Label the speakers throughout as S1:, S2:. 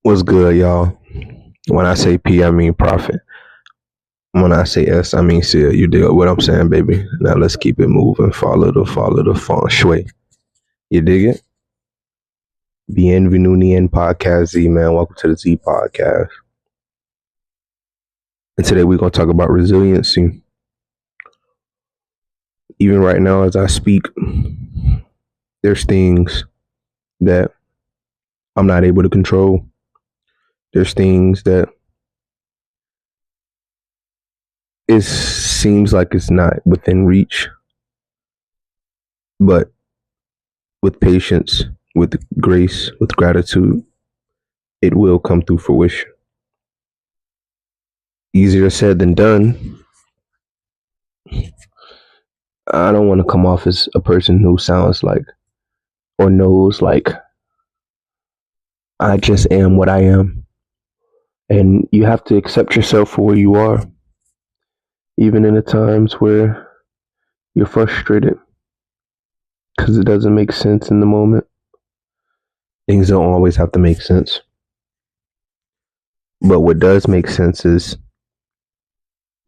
S1: What's good, y'all? When I say P, I mean profit. When I say S, I mean seal. You dig what I'm saying, baby? Now let's keep it moving. Follow the feng shui. You dig it? Bienvenue in podcast Z, man. Welcome to the Z podcast. And today we're gonna talk about resiliency. Even right now, as I speak, there's things that I'm not able to control. There's things that it seems like it's not within reach, but with patience, with grace, with gratitude, it will come through fruition. Easier said than done. I don't want to come off as a person who sounds like or knows like I just am what I am. And you have to accept yourself for where you are, even in the times where you're frustrated because it doesn't make sense in the moment. Things don't always have to make sense. But what does make sense is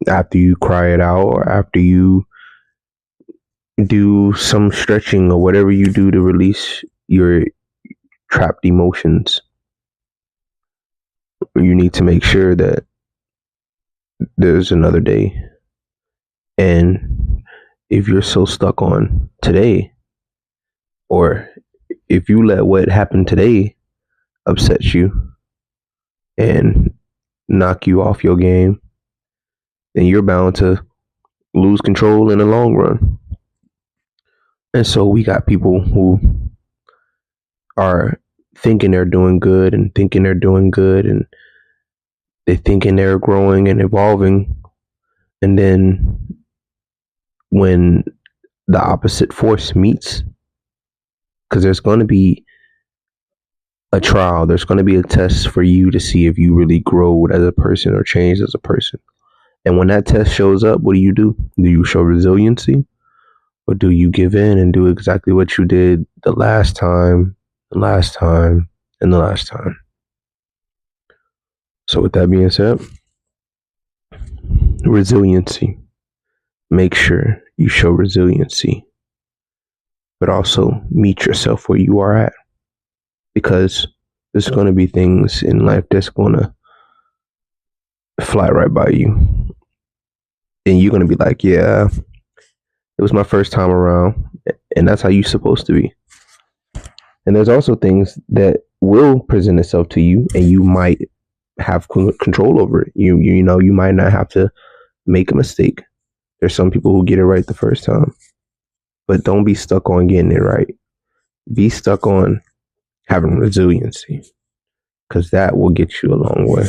S1: after you cry it out or after you do some stretching or whatever you do to release your trapped emotions, you need to make sure that there's another day. And if you're so stuck on today, or if you let what happened today upset you and knock you off your game, then you're bound to lose control in the long run. And so we got people who are thinking they're doing good and they're thinking they're growing and evolving. And then when the opposite force meets, because there's going to be a trial, there's going to be a test for you to see if you really grow as a person or changed as a person. And when that test shows up, what do? Do you show resiliency? Or do you give in and do exactly what you did the last time, and the last time? So with that being said, resiliency. Make sure you show resiliency, but also meet yourself where you are at. Because there's going to be things in life that's going to fly right by you. And you're going to be like, yeah, it was my first time around. And that's how you're supposed to be. And there's also things that will present itself to you and you might have control over it. You know, you might not have to make a mistake. There's some people who get it right the first time. But don't be stuck on getting it right. Be stuck on having resiliency, because that will get you a long way.